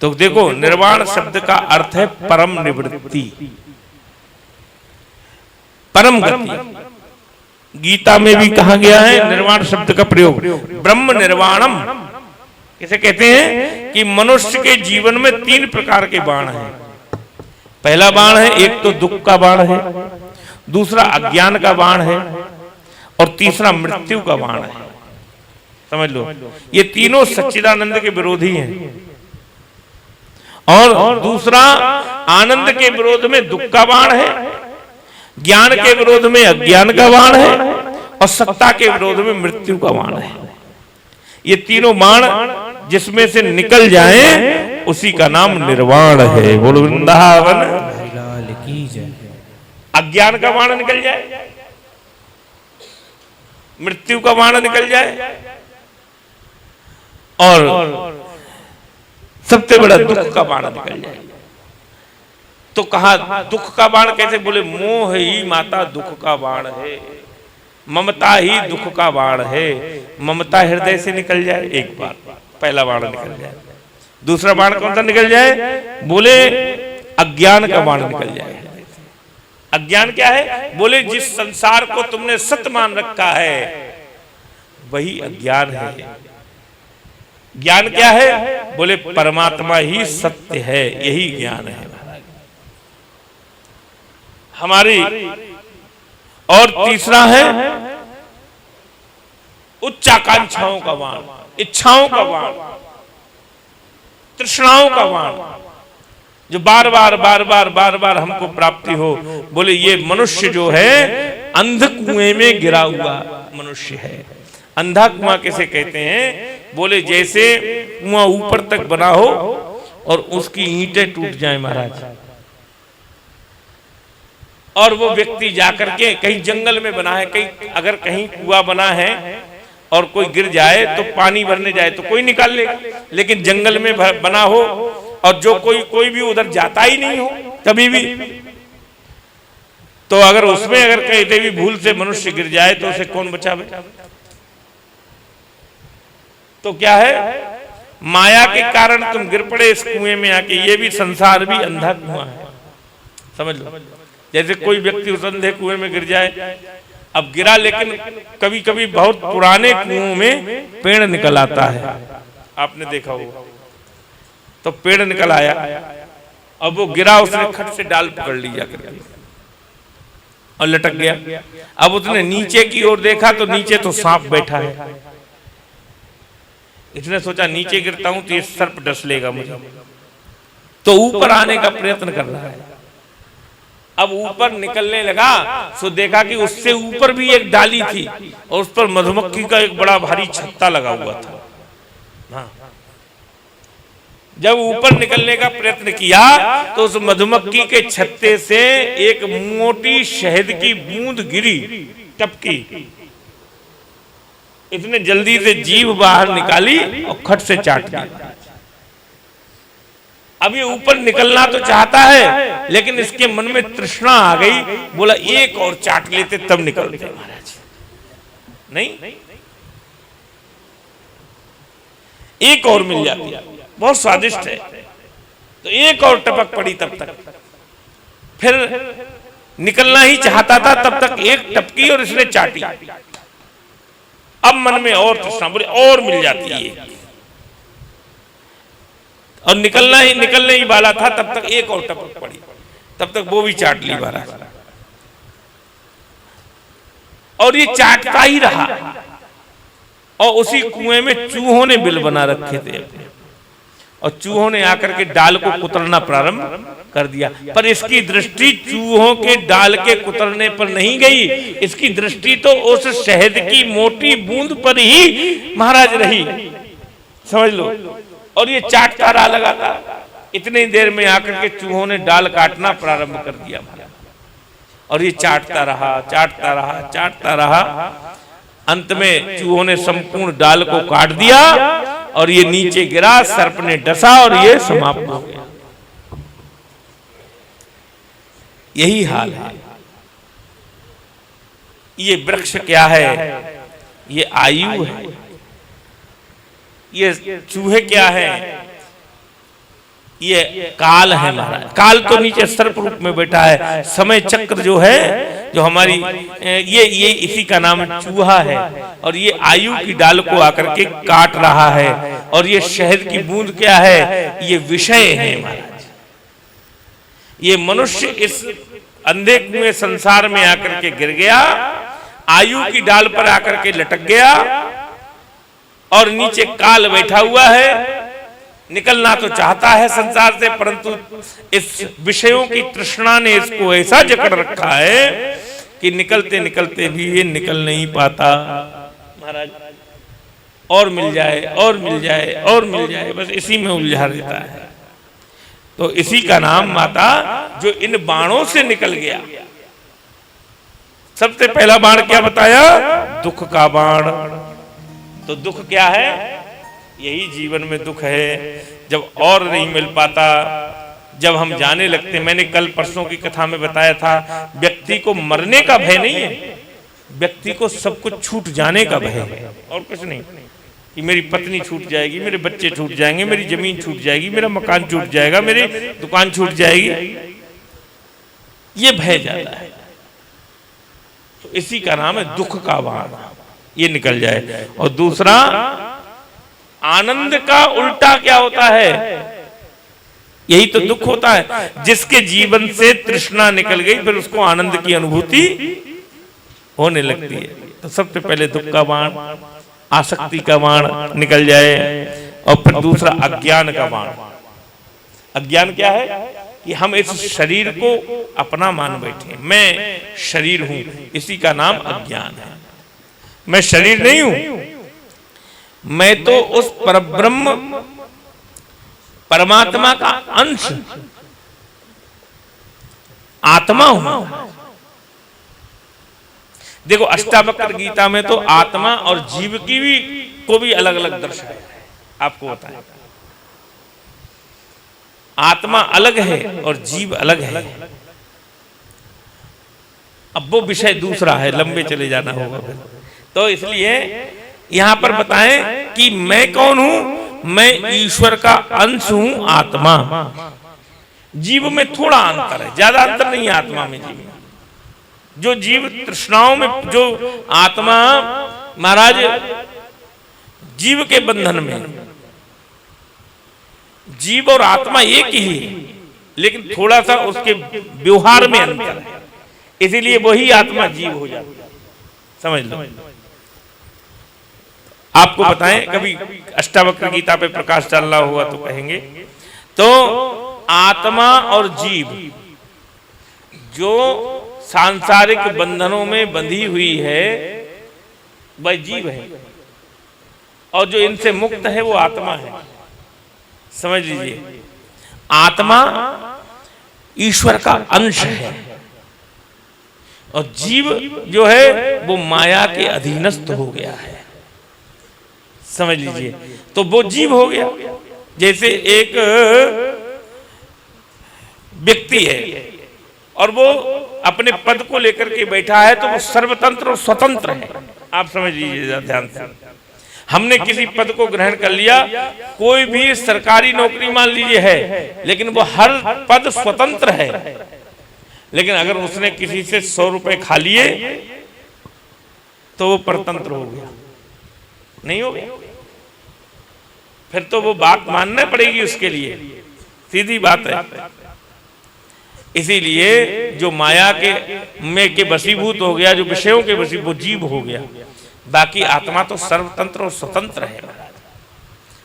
तो देखो निर्वाण शब्द का अर्थ है परम निवृत्ति, परम गति। गीता में भी कहा गया है निर्वाण शब्द का प्रयोग, ब्रह्म निर्वाणम किसे कहते हैं कि मनुष्य के जीवन में 3 प्रकार के बाण हैं। पहला बाण है, एक तो दुख का बाण है, दूसरा अज्ञान का बाण है और तीसरा मृत्यु का बाण है। समझ लो, ये तीनों सच्चिदानंद के विरोधी हैं। और दूसरा आनंद के विरोध में दुख का बाण है, ज्ञान के विरोध में अज्ञान का बाण है और सत्ता के विरोध में मृत्यु का बाण है। ये तीनों बाण जिसमें से निकल जाएं उसी का नाम निर्वाण है। बोलो वृंदावन की जय। अज्ञान का बाण निकल जाए, मृत्यु का बाण निकल जाए और सबसे बड़ा दुख का बाण निकल जाए। तो कहा दुख का बाण कैसे? बोले मोह ही माता दुख का बाण है, ममता ही दुख का बाण है। ममता हृदय से निकल जाए एक बार, पहला बाण निकल जाए। दूसरा बाण कौन सा निकल जाए? बोले अज्ञान का बाण निकल जाए। अज्ञान क्या है? बोले जिस संसार को तुमने सत्य मान रखा है वही अज्ञान है। ज्ञान क्या है? बोले परमात्मा ही सत्य है, यही ज्ञान है हमारी। और तीसरा है उच्च आकांक्षाओं का बाण, इच्छाओं का बाण, तृष्णाओं का बाण, जो बार बार हमको प्राप्ति हो। बोले ये मनुष्य जो है अंध कुएं में गिरा हुआ मनुष्य है। अंधा कुआं किसे कहते हैं? बोले जैसे कुआं ऊपर तक बना हो और उसकी ईंटें टूट जाए महाराज, और वो व्यक्ति जाकर के कहीं जंगल में बना है, कहीं अगर कहीं कुआं बना है और कोई गिर जाए तो पानी भरने जाए तो कोई निकाल लेगा, लेकिन जंगल में बना हो और जो कोई भी उधर जाता ही नहीं हो कभी भी, तो अगर उसमें अगर कहीं भी भूल से मनुष्य गिर जाए तो उसे कौन बचावे? तो क्या है? माया के कारण तुम गिर पड़े इस कुएं में आके। ये भी संसार भी अंधा कुआं है, समझ लो। जैसे कोई व्यक्ति उस अंधे कुएं में गिर जाए, अब गिरा लेकिन कभी कभी बहुत पुराने कुओं में पेड़ निकल आता है, आपने देखा होगा। तो पेड़ निकल आया, अब वो गिरा, उसने खट से डाल पकड़ ली जाकर और लटक गया। अब उसने नीचे की ओर देखा तो नीचे तो सांप बैठा है। इसने सोचा नीचे गिरता हूं तो ये सर्प डस लेगा मुझे, तो ऊपर आने का प्रयत्न कर रहा है। अब ऊपर निकलने लगा तो देखा कि उससे ऊपर भी एक डाली थी और उस पर मधुमक्खी का एक बड़ा भारी छत्ता लगा हुआ था। हाँ। जब ऊपर निकलने का प्रयत्न किया तो उस मधुमक्खी के छत्ते से एक मोटी शहद की बूंद गिरी, टपकी। इतने जल्दी से जीभ बाहर निकाली और खट से चाट दिया। अब ये ऊपर निकलना तो चाहता है लेकिन इसके मन में तृष्णा आ गई, बोला एक और चाट लेते तब निकलते। महाराज नहीं, एक और मिल जाती है, बहुत स्वादिष्ट है, तो एक और टपक पड़ी। तब तक फिर निकलना ही चाहता था, तब तक एक टपकी और इसने चाटी। अब मन में और तृष्णा, बोले और मिल जाती है, और निकलने ही वाला था, तब तक एक और टपक पड़ी, तब तक वो भी चाट ली महाराज। और ये चाटता ही रहा और उसी कुएं में चूहों ने बिल बना रखे थे और चूहों ने आकर के डाल को कुतरना प्रारंभ कर दिया। पर इसकी दृष्टि चूहों के डाल के कुतरने पर नहीं गई, इसकी दृष्टि तो उस शहद की मोटी बूंद पर ही महाराज रही, समझ लो। और ये चाटता रहा लगातार। इतनी देर में आकर के चूहों ने डाल काटना प्रारंभ कर दिया और ये चाटता रहा। अंत में चूहों ने संपूर्ण डाल को काट दिया और ये नीचे गिरा, सर्प ने डसा और ये समाप्त हो गया। यही हाल है। ये वृक्ष क्या है? ये आयु है। ये चूहे क्या है? ये काल है महाराज। काल तो नीचे सर्प रूप में बैठा है। समय चक्र जो है, जो हमारी ये इसी का नाम चूहा है। और ये आयु की डाल को आकर के काट रहा है। और ये शहद की बूंद क्या है? ये विषय है महाराज। ये मनुष्य इस अंधे कुएं संसार में आकर के गिर गया, आयु की डाल पर आकर के लटक गया, और नीचे काल बैठा हुआ है। निकलना तो चाहता है संसार से, परंतु इस विषयों की तृष्णा ने इसको ऐसा जकड़ रखा है कि निकलते निकलते भी ये निकल नहीं पाता महाराज। और मिल जाए, और मिल जाए, और मिल जाए, बस इसी में उलझा रहता है। तो इसी का नाम माता जो इन बाणों से निकल गया। सबसे पहला बाण क्या बताया? दुख का बाण। तो दुख क्या है? यही जीवन में दुख है, जब और नहीं मिल पाता, जब हम जाने लगते। मैंने कल परसों की कथा में बताया था, व्यक्ति को मरने का भय नहीं है, व्यक्ति को सब कुछ छूट जाने का भय है, और कुछ नहीं। कि मेरी पत्नी छूट जाएगी, मेरे बच्चे छूट जाएंगे, मेरी जमीन छूट जाएगी, मेरा मकान छूट जाएगा, मेरी दुकान छूट जाएगी, ये भय ज्यादा है। तो इसी का नाम है दुख का बाण, ये निकल जाए। और दूसरा, आनंद का उल्टा क्या होता है? यही तो दुख होता है। जिसके जीवन से तृष्णा निकल गई, फिर उसको आनंद की अनुभूति होने लगती है। तो सबसे पहले दुख का बाण, आसक्ति का बाण निकल जाए। और फिर दूसरा अज्ञान का बाण। अज्ञान क्या है? कि हम इस शरीर को अपना मान बैठे, मैं शरीर हूं, इसी का नाम अज्ञान है। मैं शरीर नहीं हूं, मैं तो उस परब्रह्म परमात्मा का अंश आत्मा हूं। देखो, अष्टावक्र गीता में तो आत्मा और जीव की भी को भी अलग अलग दर्शाया है। आपको बताएं, आत्मा अलग है और जीव अलग है। अब वो विषय दूसरा है, लंबे चले जाना होगा फिर। तो इसलिए यहां पर बताएं कि मैं कौन हूं? मैं ईश्वर का अंश हूं, आत्मा। जीव में थोड़ा अंतर है, ज्यादा अंतर नहीं है आत्मा में जीव में। जो जीव तृष्णाओं में, जो आत्मा महाराज जीव के बंधन में, जीव और आत्मा एक ही है, लेकिन थोड़ा सा उसके व्यवहार में अंतर है, इसीलिए वही आत्मा जीव हो जाती है। समझ लो। आपको बताएं, कभी अष्टावक्र गीता पे प्रकाश चल रहा हुआ तो कहेंगे। तो आत्मा और जीव जो सांसारिक बंधनों में बंधी हुई है, वह जीव है, और जो इनसे मुक्त है वो आत्मा है। समझ लीजिए, आत्मा ईश्वर का अंश है, और जीव जो है वो माया के अधीनस्थ हो गया है। समझ लीजिए, तो वो जीव हो गया। जैसे एक व्यक्ति है और वो अपने पद को लेकर के बैठा है, तो वो सर्वतंत्र और स्वतंत्र है। आप समझ लीजिए ध्यान से। हमने किसी पद को ग्रहण कर लिया, कोई भी सरकारी नौकरी मान लीजिए है, लेकिन वो हर पद स्वतंत्र है। लेकिन अगर उसने किसी से 100 रुपए खा लिए तो वो परतंत्र हो गया, नहीं हो गया? फिर तो वो बात मानना पड़ेगी उसके लिए, सीधी बात है। इसीलिए जो माया के वशीभूत हो गया, जो विषयों के वशीभूत, जीव हो गया। बाकी आत्मा तो सर्वतंत्र और स्वतंत्र है।